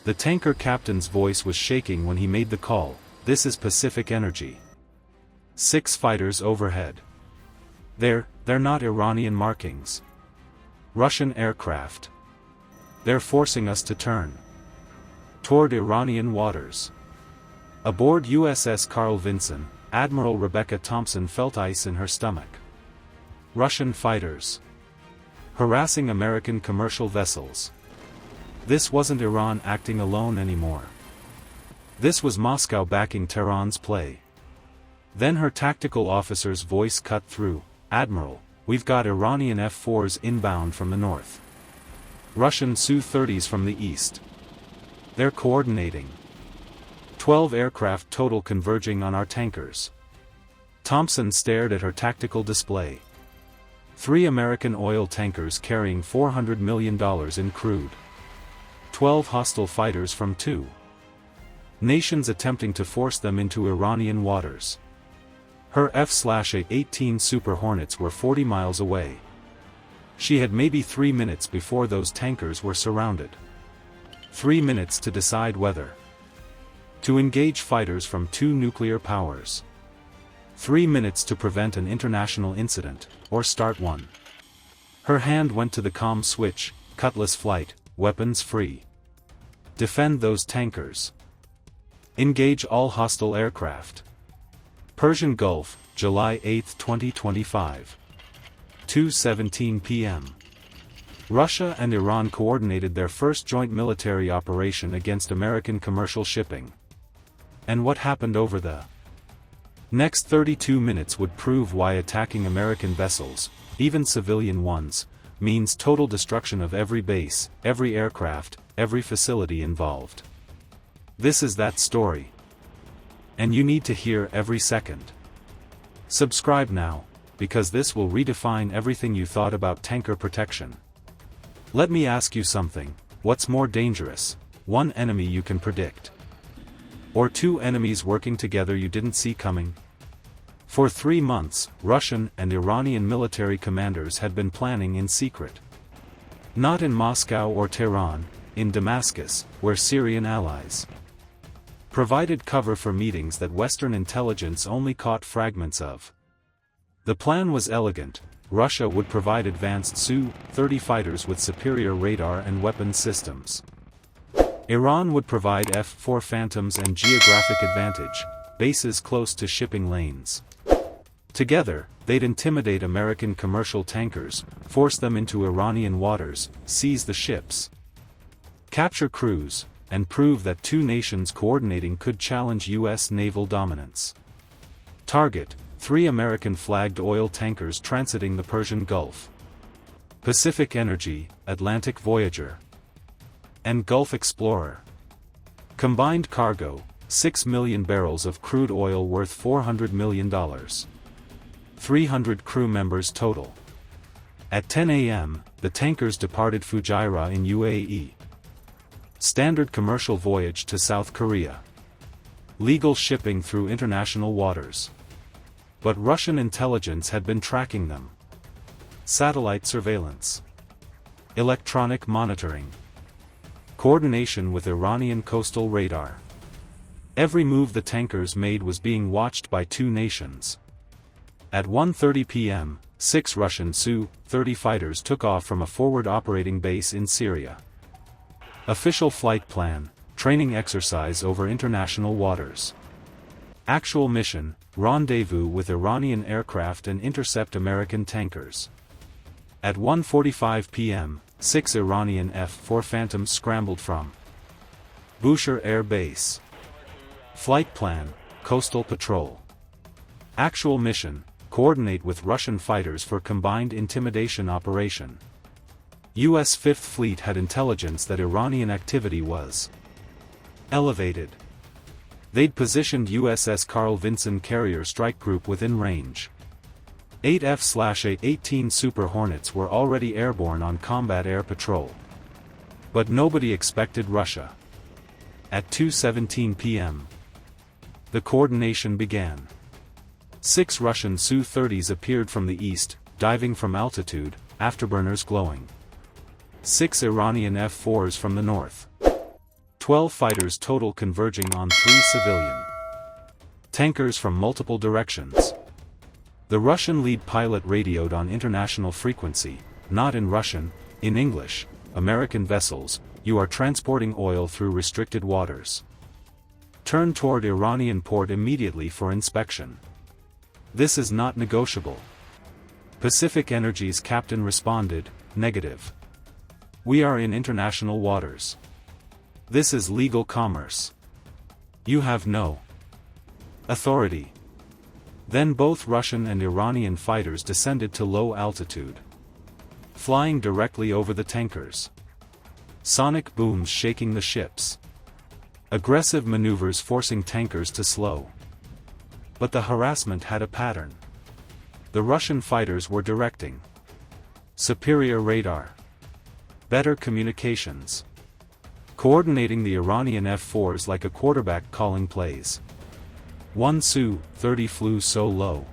The tanker captain's voice was shaking when he made the call. This is Pacific Energy. 6 fighters overhead. They're not Iranian markings. Russian aircraft. They're forcing us to turn toward Iranian waters. Aboard USS Carl Vinson, Admiral Rebecca Thompson felt ice in her stomach. Russian fighters harassing American commercial vessels. This wasn't Iran acting alone anymore. This was Moscow backing Tehran's play. Then her tactical officer's voice cut through. Admiral, we've got Iranian F-4s inbound from the north. Russian Su-30s from the east. They're coordinating. 12 aircraft total converging on our tankers. Thompson stared at her tactical display. 3 American oil tankers carrying $400 million in crude. 12 hostile fighters from 2 nations attempting to force them into Iranian waters. Her F/A-18 Super Hornets were 40 miles away. She had maybe 3 minutes before those tankers were surrounded. 3 minutes to decide whether to engage fighters from 2 nuclear powers. 3 minutes to prevent an international incident, or start one. Her hand went to the comm switch. Cutlass flight, weapons free. Defend those tankers. Engage all hostile aircraft. Persian Gulf, July 8, 2025. 2:17 p.m. Russia and Iran coordinated their first joint military operation against American commercial shipping. And what happened over the next 32 minutes would prove why attacking American vessels, even civilian ones, means total destruction of every base, every aircraft, every facility involved. This is that story. And you need to hear every second. Subscribe now, because this will redefine everything you thought about tanker protection. Let me ask you something: what's more dangerous, one enemy you can predict, or 2 enemies working together you didn't see coming? For 3 months, Russian and Iranian military commanders had been planning in secret. Not in Moscow or Tehran, in Damascus, where Syrian allies provided cover for meetings that Western intelligence only caught fragments of. The plan was elegant. Russia would provide advanced Su-30 fighters with superior radar and weapons systems. Iran would provide F-4 Phantoms and geographic advantage, bases close to shipping lanes. Together, they'd intimidate American commercial tankers, force them into Iranian waters, seize the ships, capture crews, and prove that 2 nations coordinating could challenge U.S. naval dominance. Target: 3 American-flagged oil tankers transiting the Persian Gulf. Pacific Energy, Atlantic Voyager, and Gulf Explorer. Combined cargo: 6 million barrels of crude oil worth $400 million. 300 crew members total. At 10 a.m., the tankers departed Fujairah in UAE. Standard commercial voyage to South Korea. Legal shipping through international waters. But Russian intelligence had been tracking them. Satellite surveillance. Electronic monitoring. Coordination with Iranian coastal radar. Every move the tankers made was being watched by 2 nations. At 1:30 p.m., 6 Russian Su-30 fighters took off from a forward operating base in Syria. Official flight plan: training exercise over international waters. Actual mission: rendezvous with Iranian aircraft and intercept American tankers. At 1:45 p.m., 6 Iranian F-4 Phantoms scrambled from Bushehr Air Base. Flight plan: coastal patrol. Actual mission: coordinate with Russian fighters for combined intimidation operation. U.S. Fifth Fleet had intelligence that Iranian activity was elevated. They'd positioned USS Carl Vinson carrier strike group within range. 8 F/A-18 Super Hornets were already airborne on combat air patrol. But nobody expected Russia. At 2:17 p.m., the coordination began. 6 Russian Su-30s appeared from the east, diving from altitude, afterburners glowing. 6 Iranian F-4s from the north. 12 fighters total converging on 3 civilian tankers from multiple directions. The Russian lead pilot radioed on international frequency, not in Russian, in English. American vessels, you are transporting oil through restricted waters. Turn toward Iranian port immediately for inspection. This is not negotiable. Pacific Energy's captain responded, negative. We are in international waters. This is legal commerce. You have no authority. Then both Russian and Iranian fighters descended to low altitude, flying directly over the tankers. Sonic booms shaking the ships. Aggressive maneuvers forcing tankers to slow. But the harassment had a pattern. The Russian fighters were directing. Superior radar. Better communications. Coordinating the Iranian F-4s like a quarterback calling plays. One Su-30 flew so low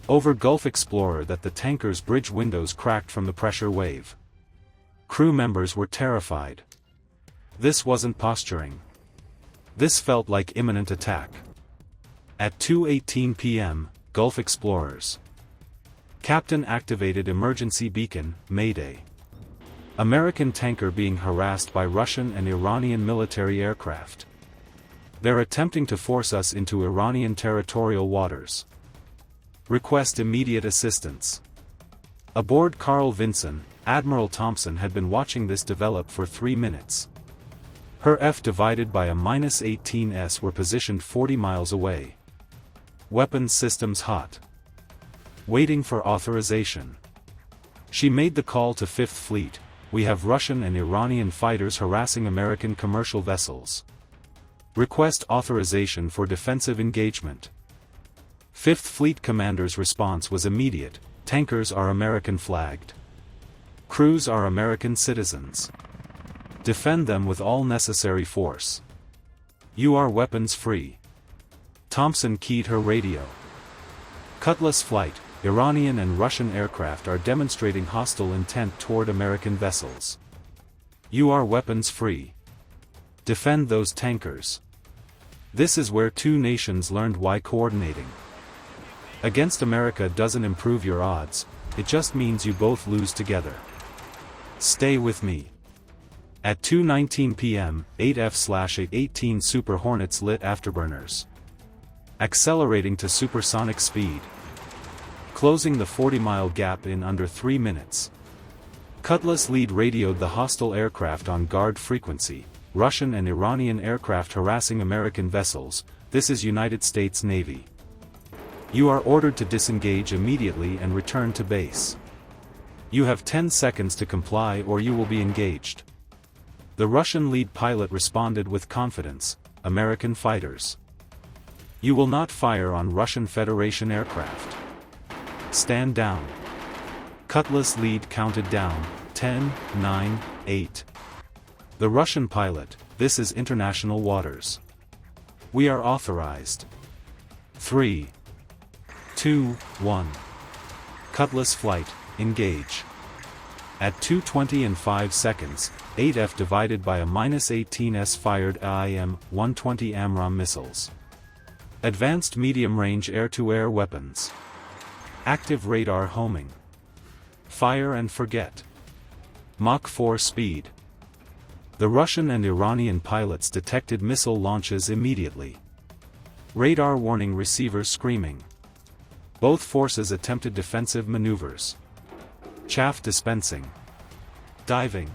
over Gulf Explorer that the tanker's bridge windows cracked from the pressure wave. Crew members were terrified. This wasn't posturing. This felt like imminent attack. At 2:18 p.m., Gulf Explorers captain activated emergency beacon, Mayday. American tanker being harassed by Russian and Iranian military aircraft. They're attempting to force us into Iranian territorial waters. Request immediate assistance. Aboard Carl Vinson, Admiral Thompson had been watching this develop for 3 minutes. Her F divided by a -18s were positioned 40 miles away. Weapons systems hot. Waiting for authorization. She made the call to 5th Fleet. We have Russian and Iranian fighters harassing American commercial vessels. Request authorization for defensive engagement. 5th Fleet commander's response was immediate. Tankers are American flagged. Crews are American citizens. Defend them with all necessary force. You are weapons free. Thompson keyed her radio. Cutlass flight. Iranian and Russian aircraft are demonstrating hostile intent toward American vessels. You are weapons free. Defend those tankers. This is where two nations learned why coordinating against America doesn't improve your odds, it just means you both lose together. Stay with me. At 2:19 p.m., 8F/A-18 Super Hornets lit afterburners, accelerating to supersonic speed, closing the 40-mile gap in under 3 minutes. Cutlass lead radioed the hostile aircraft on guard frequency. Russian and Iranian aircraft harassing American vessels. This is United States Navy. You are ordered to disengage immediately and return to base. You have 10 seconds to comply or you will be engaged. The Russian lead pilot responded with confidence. American fighters. You will not fire on Russian Federation aircraft. Stand down. Cutlass lead counted down. 10, 9, 8. The Russian pilot, this is international waters. We are authorized. 3, 2, 1. Cutlass flight, engage. At 2:20 and 5 seconds, 8F divided by a -18s fired IM-120 AMRAAM missiles. Advanced medium-range air-to-air weapons. Active radar homing. Fire and forget. Mach 4 speed. The Russian and Iranian pilots detected missile launches immediately. Radar warning receivers screaming. Both forces attempted defensive maneuvers. Chaff dispensing. Diving.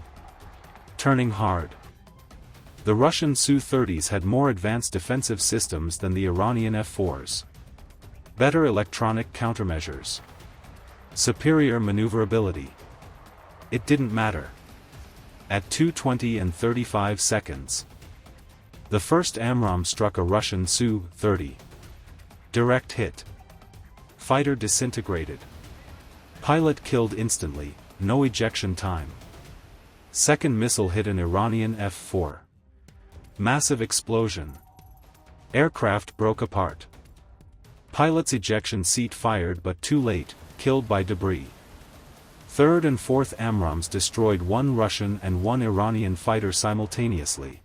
Turning hard. The Russian Su-30s had more advanced defensive systems than the Iranian F-4s. Better electronic countermeasures. Superior maneuverability. It didn't matter. At 2:20 and 35 seconds, the first AMRAAM struck a Russian Su-30. Direct hit. Fighter disintegrated. Pilot killed instantly, no ejection time. Second missile hit an Iranian F-4. Massive explosion. Aircraft broke apart. Pilot's ejection seat fired but too late, killed by debris. Third and fourth AMRAAMs destroyed one Russian and one Iranian fighter simultaneously.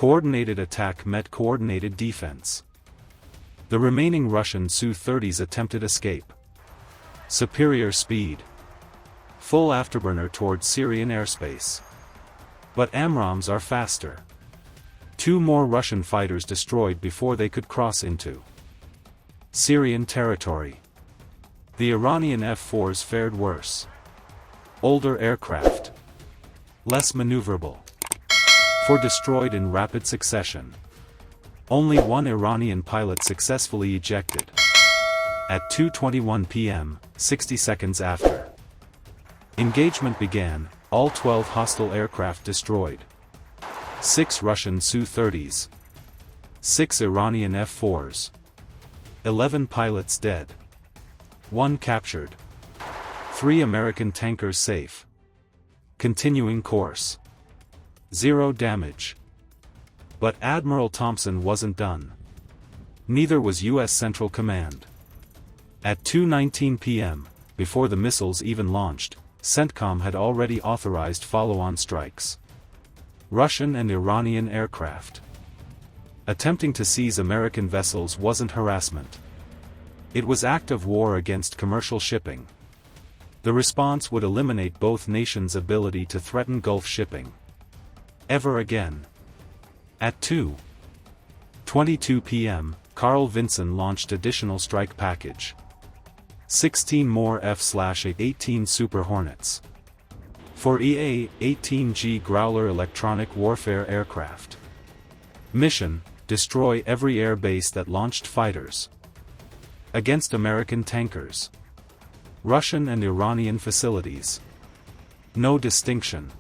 Coordinated attack met coordinated defense. The remaining Russian Su-30s attempted escape. Superior speed. Full afterburner towards Syrian airspace. But AMRAAMs are faster. 2 more Russian fighters destroyed before they could cross into Syrian territory. The Iranian F-4s fared worse. Older aircraft. Less maneuverable. 4 destroyed in rapid succession. Only 1 Iranian pilot successfully ejected. At 2:21 p.m., 60 seconds after engagement began, all 12 hostile aircraft destroyed. 6 Russian Su-30s. 6 Iranian F-4s. 11 pilots dead. 1 captured. 3 American tankers safe. Continuing course. 0 damage. But Admiral Thompson wasn't done. Neither was U.S. Central Command. At 2:19 p.m., before the missiles even launched, CENTCOM had already authorized follow-on strikes. Russian and Iranian aircraft. Attempting to seize American vessels wasn't harassment. It was active war against commercial shipping. The response would eliminate both nations' ability to threaten Gulf shipping ever again. At 2:22 p.m., Carl Vinson launched additional strike package. 16 more F/A-18 Super Hornets. 4 EA-18G Growler electronic warfare aircraft. Mission: destroy every air base that launched fighters against American tankers. Russian and Iranian facilities. No distinction.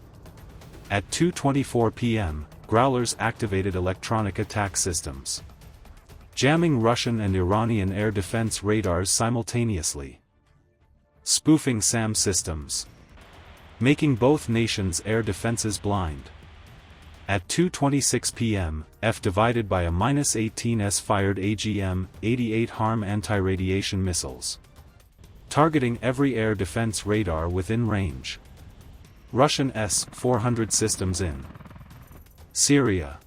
At 2:24 p.m., Growlers activated electronic attack systems, jamming Russian and Iranian air defense radars simultaneously. Spoofing SAM systems, making both nations' air defenses blind. At 2:26 p.m., F divided by a -18s fired AGM-88 HARM anti-radiation missiles, targeting every air defense radar within range. Russian S-400 systems in Syria.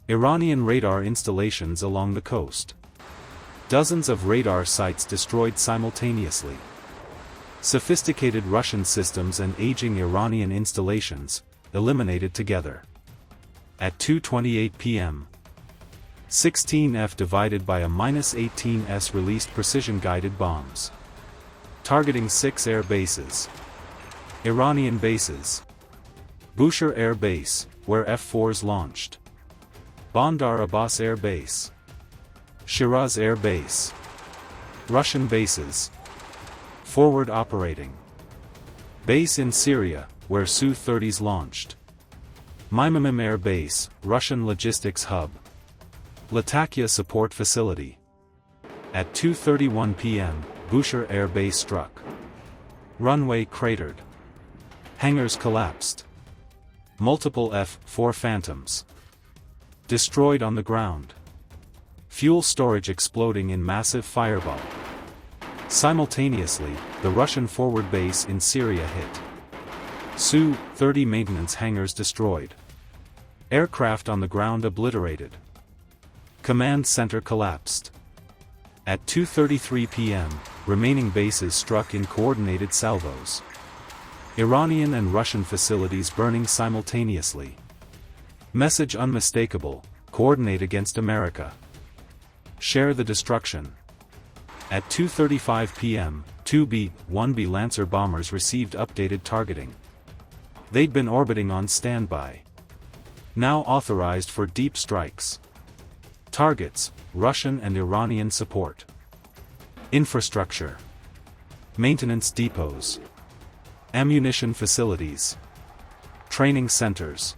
Iranian radar installations along the coast. Dozens of radar sites destroyed simultaneously. Sophisticated Russian systems and aging Iranian installations, eliminated together. At 2:28 p.m., 16F divided by a -18s released precision-guided bombs, targeting 6 air bases. Iranian bases. Bushehr Air Base, where F-4s launched. Bandar Abbas Air Base. Shiraz Air Base. Russian bases. Forward operating base in Syria, where Su-30s launched. Mymimim Air Base, Russian logistics hub. Latakia support facility. At 2:31 p.m., Bushehr Air Base struck. Runway cratered. Hangars collapsed. Multiple F-4 Phantoms destroyed on the ground. Fuel storage exploding in massive fireball. Simultaneously, the Russian forward base in Syria hit. Su-30 maintenance hangars destroyed. Aircraft on the ground obliterated. Command center collapsed. At 2:33 p.m., remaining bases struck in coordinated salvos. Iranian and Russian facilities burning simultaneously. Message unmistakable: coordinate against America. Share the destruction. At 2:35 p.m., 2B, 1B Lancer bombers received updated targeting. They'd been orbiting on standby. Now authorized for deep strikes. Targets: Russian and Iranian support. Infrastructure. Maintenance depots. Ammunition facilities. Training centers.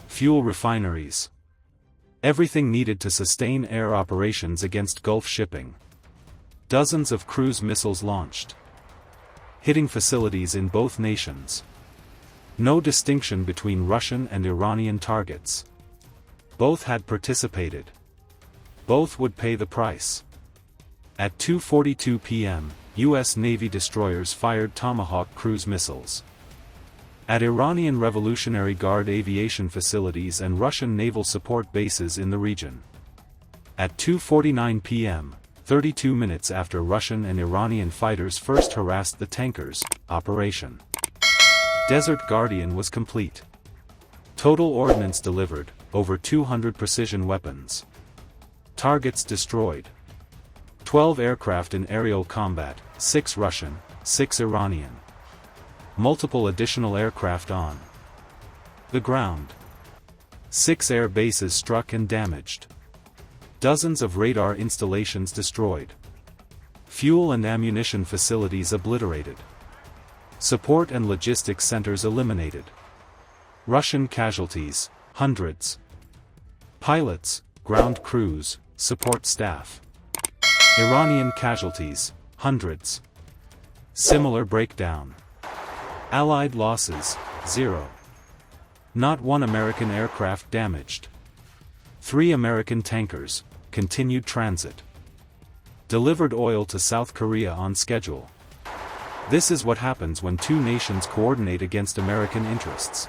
Fuel refineries. Everything needed to sustain air operations against Gulf shipping. Dozens of cruise missiles launched, hitting facilities in both nations. No distinction between Russian and Iranian targets. Both had participated. Both would pay the price. At 2:42 p.m., U.S. Navy destroyers fired Tomahawk cruise missiles. At Iranian Revolutionary Guard aviation facilities and Russian naval support bases in the region. At 2:49 p.m., 32 minutes after Russian and Iranian fighters first harassed the tankers, Operation Desert Guardian was complete. Total ordnance delivered, over 200 precision weapons. Targets destroyed. 12 aircraft in aerial combat, 6 Russian, 6 Iranian. Multiple additional aircraft on the ground. 6 air bases struck and damaged. Dozens of radar installations destroyed. Fuel and ammunition facilities obliterated. Support and logistics centers eliminated. Russian casualties, hundreds. Pilots, ground crews, support staff. Iranian casualties, hundreds. Similar breakdown. Allied losses, 0. Not one American aircraft damaged. 3 American tankers, continued transit. Delivered oil to South Korea on schedule. This is what happens when two nations coordinate against American interests.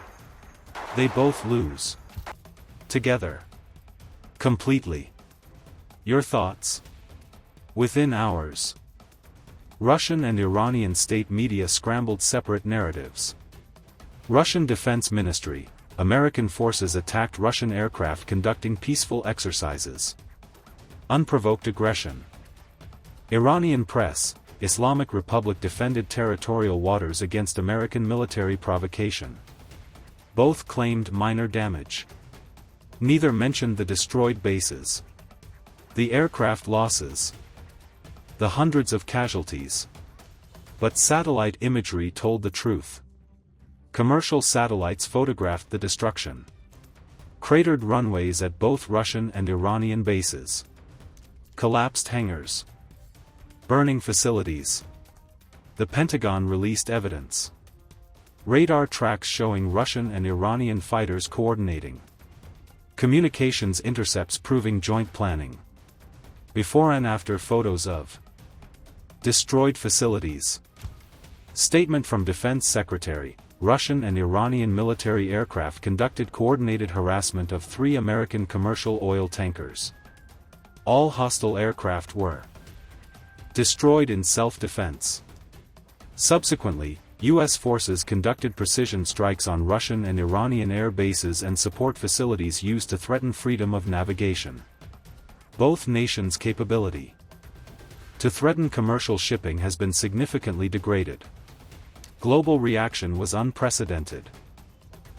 They both lose. Together. Completely. Your thoughts? Within hours. Russian and Iranian state media scrambled separate narratives. Russian Defense Ministry, American forces attacked Russian aircraft conducting peaceful exercises. Unprovoked aggression. Iranian press, Islamic Republic defended territorial waters against American military provocation. Both claimed minor damage. Neither mentioned the destroyed bases. The aircraft losses. The hundreds of casualties. But satellite imagery told the truth. Commercial satellites photographed the destruction. Cratered runways at both Russian and Iranian bases. Collapsed hangars. Burning facilities. The Pentagon released evidence. Radar tracks showing Russian and Iranian fighters coordinating. Communications intercepts proving joint planning. Before and after photos of destroyed facilities. Statement from Defense Secretary, Russian and Iranian military aircraft conducted coordinated harassment of 3 American commercial oil tankers. All hostile aircraft were destroyed in self-defense. Subsequently, U.S. forces conducted precision strikes on Russian and Iranian air bases and support facilities used to threaten freedom of navigation. Both nations' capability to threaten commercial shipping has been significantly degraded. Global reaction was unprecedented.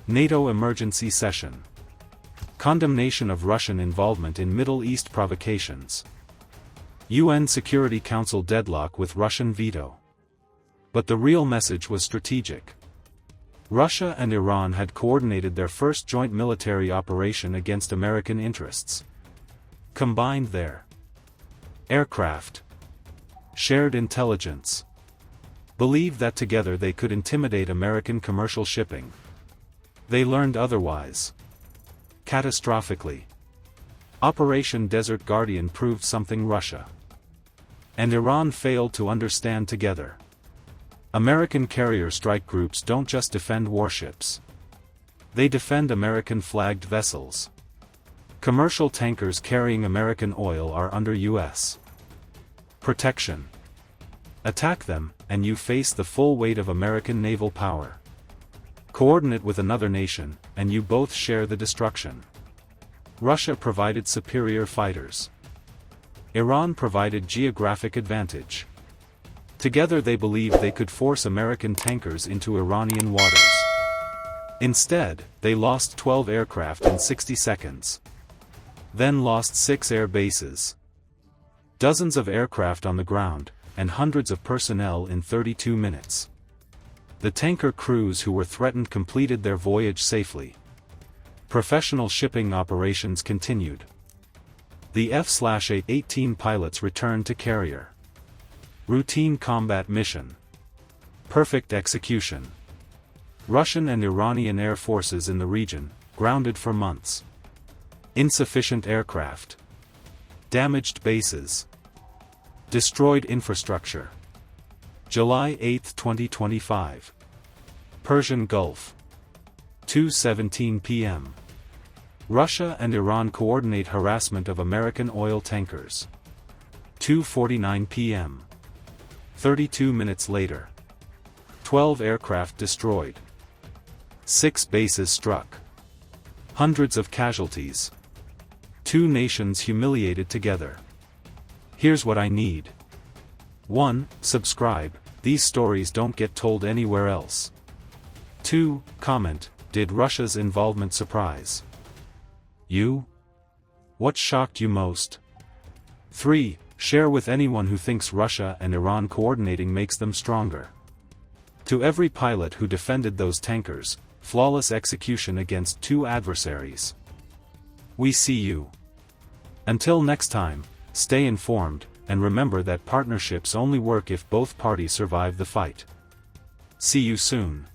NATO emergency session. Condemnation of Russian involvement in Middle East provocations. UN Security Council deadlock with Russian veto. But the real message was strategic. Russia and Iran had coordinated their first joint military operation against American interests. Combined their aircraft. Shared intelligence. Believed that together they could intimidate American commercial shipping. They learned otherwise. Catastrophically. Operation Desert Guardian proved something Russia and Iran failed to understand together. American carrier strike groups don't just defend warships. They defend American-flagged vessels. Commercial tankers carrying American oil are under U.S. protection. Attack them, and you face the full weight of American naval power. Coordinate with another nation, and you both share the destruction. Russia provided superior fighters. Iran provided geographic advantage. Together they believed they could force American tankers into Iranian waters. Instead, they lost 12 aircraft in 60 seconds. Then lost 6 air bases. Dozens of aircraft on the ground, and hundreds of personnel in 32 minutes. The tanker crews who were threatened completed their voyage safely. Professional shipping operations continued. The F/A-18 pilots returned to carrier. Routine combat mission. Perfect execution. Russian and Iranian air forces in the region, grounded for months. Insufficient aircraft. Damaged bases. Destroyed infrastructure. July 8, 2025. Persian Gulf. 2:17 p.m. Russia and Iran coordinate harassment of American oil tankers. 2:49 p.m. 32 minutes later. 12 aircraft destroyed. 6 bases struck. Hundreds of casualties. 2 nations humiliated together. Here's what I need. 1. Subscribe, these stories don't get told anywhere else. 2. Comment, did Russia's involvement surprise you? What shocked you most? 3. Share with anyone who thinks Russia and Iran coordinating makes them stronger. To every pilot who defended those tankers, flawless execution against 2 adversaries. We see you. Until next time, stay informed, and remember that partnerships only work if both parties survive the fight. See you soon.